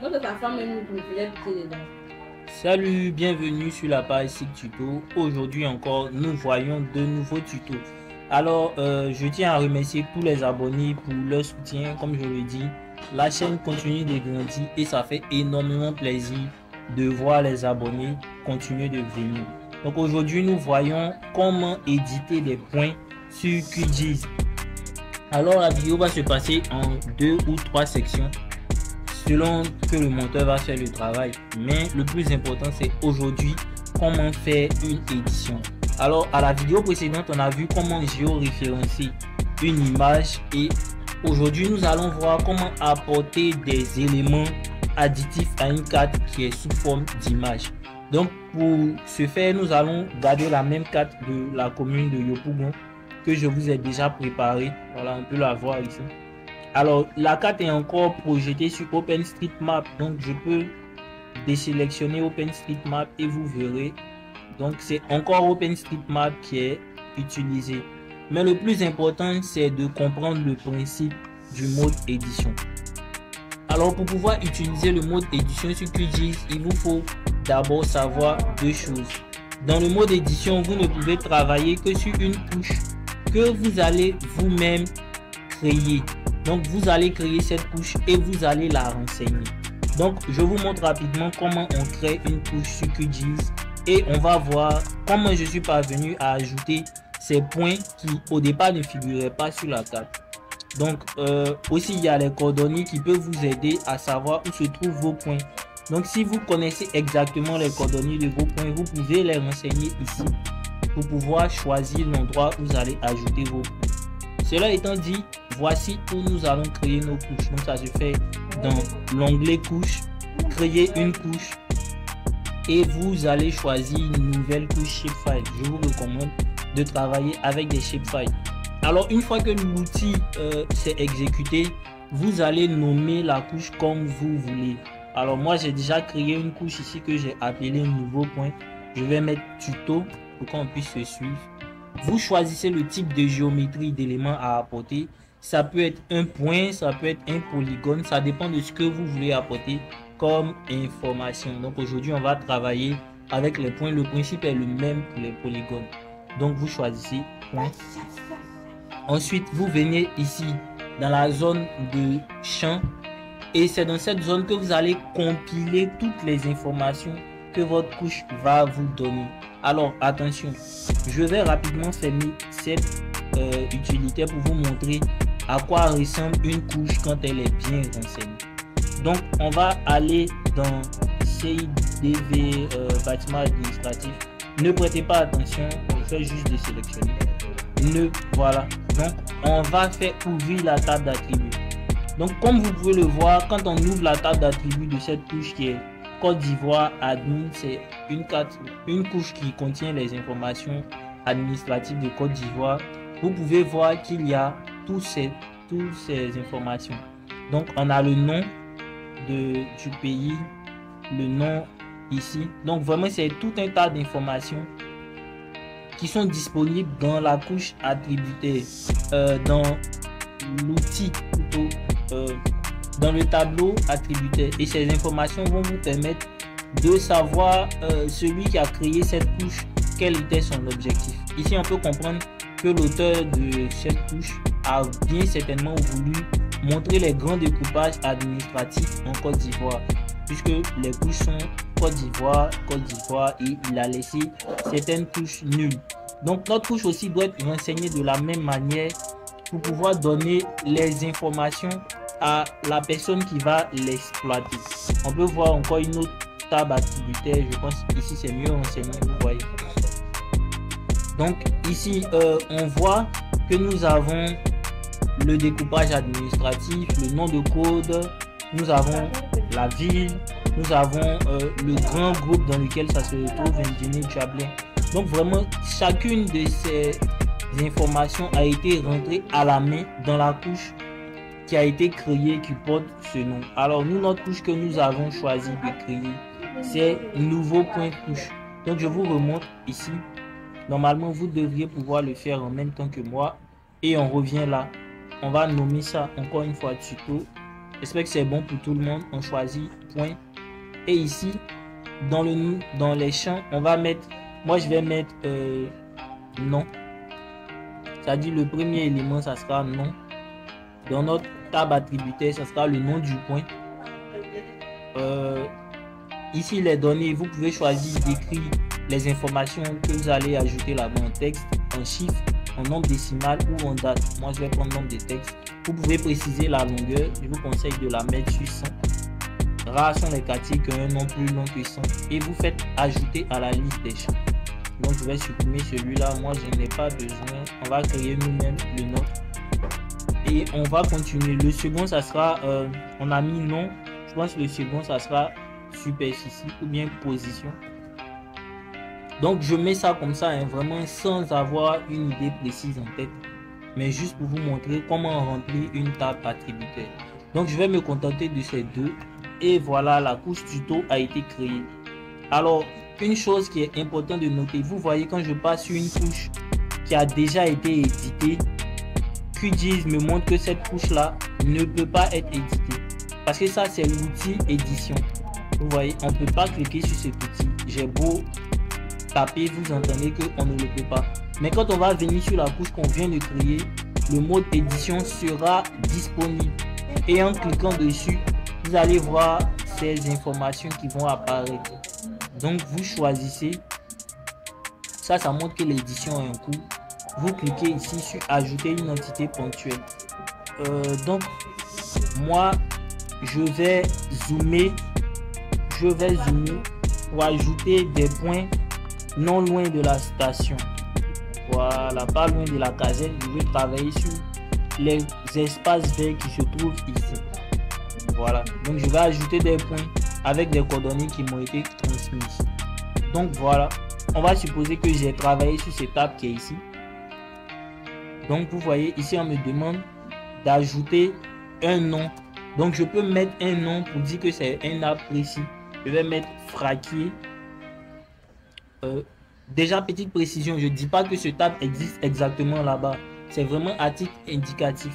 Moi, c'est ta femme même qui me faisait piquer dedans. Salut, bienvenue sur la page SIC Tuto. Aujourd'hui encore, nous voyons de nouveaux tutos. Alors, je tiens à remercier tous les abonnés pour leur soutien. Comme je le dis, la chaîne continue de grandir et ça fait énormément plaisir de voir les abonnés continuer de venir. Donc aujourd'hui, nous voyons comment éditer des points sur QGIS. Alors, la vidéo va se passer en 2 ou 3 sections selon que le monteur va faire le travail, mais le plus important c'est aujourd'hui comment faire une édition. Alors à la vidéo précédente on a vu comment géoréférencer une image et aujourd'hui nous allons voir comment apporter des éléments additifs à une carte qui est sous forme d'image. Donc pour ce faire nous allons garder la même carte de la commune de Yopougon que je vous ai déjà préparé. Voilà, on peut la voir ici. Alors, la carte est encore projetée sur OpenStreetMap. Donc, je peux désélectionner OpenStreetMap et vous verrez. Donc, c'est encore OpenStreetMap qui est utilisé. Mais le plus important, c'est de comprendre le principe du mode édition. Alors, pour pouvoir utiliser le mode édition sur QGIS, il vous faut d'abord savoir deux choses. Dans le mode édition, vous ne pouvez travailler que sur une couche que vous allez vous-même créer. Donc vous allez créer cette couche et vous allez la renseigner. Donc je vous montre rapidement comment on crée une couche sur QGIS et on va voir comment je suis parvenu à ajouter ces points qui au départ ne figuraient pas sur la carte. Donc aussi il y a les coordonnées qui peuvent vous aider à savoir où se trouvent vos points. Donc si vous connaissez exactement les coordonnées de vos points, vous pouvez les renseigner ici pour pouvoir choisir l'endroit où vous allez ajouter vos points. Cela étant dit, voici où nous allons créer nos couches. Donc ça se fait dans l'onglet couche, créer une couche et vous allez choisir une nouvelle couche shapefile. Je vous recommande de travailler avec des shapefiles. Alors une fois que l'outil s'est exécuté, vous allez nommer la couche comme vous voulez. Alors moi j'ai déjà créé une couche ici que j'ai appelé nouveau point. Je vais mettre tuto pour qu'on puisse se suivre. Vous choisissez le type de géométrie d'éléments à apporter. Ça peut être un point, ça peut être un polygone, ça dépend de ce que vous voulez apporter comme information. Donc aujourd'hui, on va travailler avec les points. Le principe est le même pour les polygones. Donc vous choisissez point. Ensuite, vous venez ici dans la zone de champ et c'est dans cette zone que vous allez compiler toutes les informations que votre couche va vous donner. Alors attention, je vais rapidement fermer cette utilité pour vous montrer à quoi ressemble une couche quand elle est bien renseignée. Donc on va aller dans CIDV bâtiment administratif. Ne prêtez pas attention, je vais juste désélectionner. Voilà. Donc on va faire ouvrir la table d'attributs. Donc comme vous pouvez le voir, quand on ouvre la table d'attributs de cette couche qui est Côte d'Ivoire admin, c'est une couche qui contient les informations administratives de Côte d'Ivoire. Vous pouvez voir qu'il y a toutes ces informations. Donc on a le nom du pays, le nom ici. Donc vraiment c'est tout un tas d'informations qui sont disponibles dans la couche attributaire, dans l'outil plutôt. Dans le tableau attributaire, et ces informations vont vous permettre de savoir celui qui a créé cette couche, quel était son objectif. Ici on peut comprendre que l'auteur de cette couche a bien certainement voulu montrer les grands découpages administratifs en Côte d'Ivoire, puisque les couches sont Côte d'Ivoire et il a laissé certaines couches nulles. Donc notre couche aussi doit être renseignée de la même manière pour pouvoir donner les informations à la personne qui va l'exploiter. On peut voir encore une autre table attributaire. Je pense ici c'est mieux renseigné, vous voyez. Donc ici on voit que nous avons le découpage administratif, le nom de code, nous avons la ville, nous avons le grand groupe dans lequel ça se retrouve, Ingénieur Chablin. Donc vraiment chacune de ces informations a été rentrée à la main dans la couche qui a été créée, qui porte ce nom. Alors nous, notre couche que nous avons choisi de créer, c'est nouveau point couche. Donc je vous remonte ici. Normalement vous devriez pouvoir le faire en même temps que moi et on revient là. On va nommer ça encore une fois tuto J'espère que c'est bon pour tout le monde. On choisit point. Et ici, dans les champs, on va mettre, moi je vais mettre nom. C'est-à-dire le premier élément, ça sera nom. Dans notre table attributaire, ça sera le nom du point. Ici, les données, vous pouvez choisir d'écrire les informations que vous allez ajouter là-bas en texte, en chiffre, en nombre décimal ou en date. Moi, je vais prendre nombre de texte. Vous pouvez préciser la longueur. Je vous conseille de la mettre sur 100. Rares sont les quartiers qui ont un nom plus long que 100. Et vous faites ajouter à la liste des champs. Donc, je vais supprimer celui-là. Moi, je n'ai pas besoin. On va créer nous-mêmes le nôtre. Et on va continuer. Le second, ça sera, on a mis nom. Je pense que le second, ça sera superficie ou bien position. Donc, je mets ça comme ça, hein, vraiment sans avoir une idée précise en tête. Mais juste pour vous montrer comment remplir une table attributaire. Donc, je vais me contenter de ces deux. Et voilà, la couche tuto a été créée. Alors, une chose qui est importante de noter, vous voyez quand je passe sur une couche qui a déjà été éditée, QGIS me montre que cette couche-là ne peut pas être éditée. Parce que ça, c'est l'outil édition. Vous voyez, on ne peut pas cliquer sur cet outil. J'ai beau taper, vous entendez qu'on ne le peut pas. Mais quand on va venir sur la couche qu'on vient de créer, le mode édition sera disponible. Et en cliquant dessus, vous allez voir ces informations qui vont apparaître. Donc, vous choisissez. Ça montre que l'édition a un coût. Vous cliquez ici sur ajouter une entité ponctuelle. Donc, moi, je vais zoomer pour ajouter des points non loin de la station. Voilà, pas loin de la caserne. Je vais travailler sur les espaces verts qui se trouvent ici. Voilà, donc je vais ajouter des points avec des coordonnées qui m'ont été transmises. Donc voilà, on va supposer que j'ai travaillé sur cette table qui est ici. Donc vous voyez ici on me demande d'ajouter un nom. Donc je peux mettre un nom pour dire que c'est un arbre précis. Je vais mettre Fraquier. Déjà petite précision, je ne dis pas que ce table existe exactement là-bas. C'est vraiment à titre indicatif.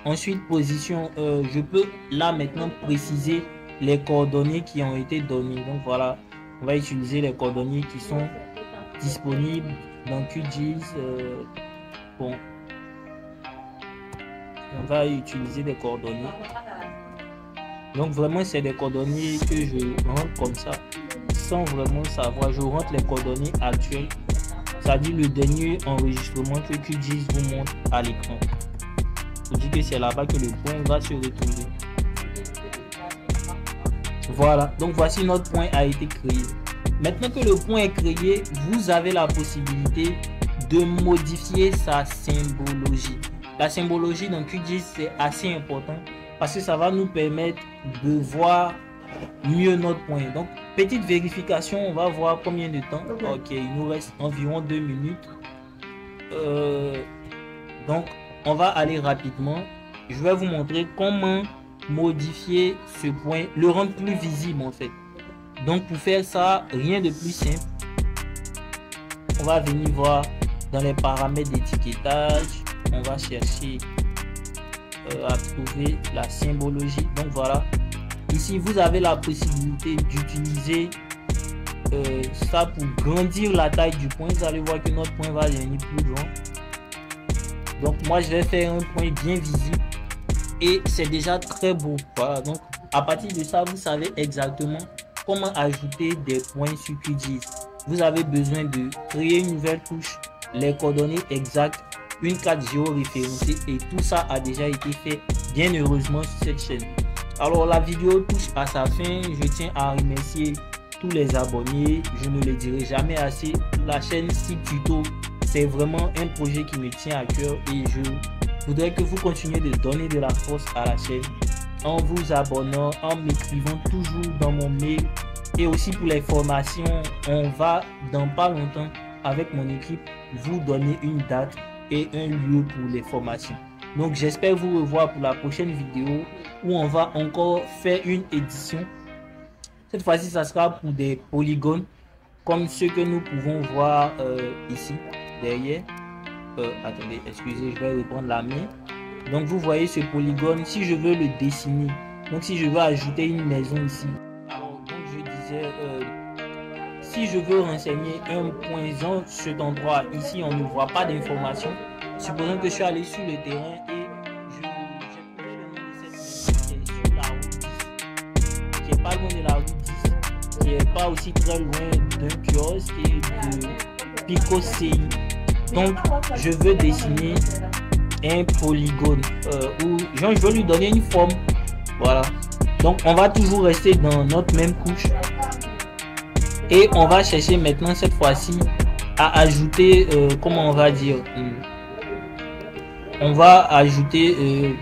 Ensuite position, je peux là maintenant préciser les coordonnées qui ont été données. Donc voilà, on va utiliser les coordonnées qui sont disponibles dans QGIS. Bon, on va utiliser des coordonnées. Donc vraiment c'est des coordonnées que je rentre comme ça sans vraiment savoir. Je rentre les coordonnées actuelles, c'est-à-dire le dernier enregistrement que QGIS vous montre à l'écran. Je dis que c'est là-bas que le point va se retrouver. Voilà, donc voici notre point a été créé. Maintenant que le point est créé, vous avez la possibilité de modifier sa symbologie. La symbologie dans QGIS c'est assez important parce que ça va nous permettre de voir mieux notre point. Donc petite vérification, on va voir combien de temps. Ok, il nous reste environ 2 minutes. Donc on va aller rapidement. Je vais vous montrer comment modifier ce point, le rendre plus visible en fait. Donc pour faire ça, rien de plus simple. On va venir voir dans les paramètres d'étiquetage. On va chercher à trouver la symbologie. Donc voilà. Ici, vous avez la possibilité d'utiliser ça pour grandir la taille du point. Vous allez voir que notre point va devenir plus grand. Donc moi, je vais faire un point bien visible. Et c'est déjà très beau. Voilà. Donc à partir de ça, vous savez exactement comment ajouter des points sur QGIS. Vous avez besoin de créer une nouvelle couche, les coordonnées exactes, une carte géoréférencée et tout ça a déjà été fait bien heureusement sur cette chaîne. Alors la vidéo touche à sa fin. Je tiens à remercier tous les abonnés. Je ne le dirai jamais assez. La chaîne Site Tuto, c'est vraiment un projet qui me tient à cœur et je voudrais que vous continuez de donner de la force à la chaîne en vous abonnant, en m'écrivant toujours dans mon mail. Et aussi pour les formations, on va dans pas longtemps avec mon équipe vous donner une date et un lieu pour les formations. Donc j'espère vous revoir pour la prochaine vidéo où on va encore faire une édition. Cette fois-ci, ça sera pour des polygones comme ceux que nous pouvons voir ici derrière. Attendez, excusez, je vais reprendre la main. Donc vous voyez ce polygone, si je veux le dessiner, Donc si je veux ajouter une maison ici, alors donc je disais, si je veux renseigner un point dans cet endroit, ici on ne voit pas d'informations. Supposons que je suis allé sur le terrain et j'ai trouvé le nom de cette maison qui est sur la route 10, qui est pas loin de la route 10, qui est pas aussi très loin d'un kiosque et de Pico CI. Donc je veux dessiner un polygone où je veux lui donner une forme. Voilà. Donc on va toujours rester dans notre même couche. Et on va chercher maintenant cette fois-ci à ajouter, comment on va dire, on va ajouter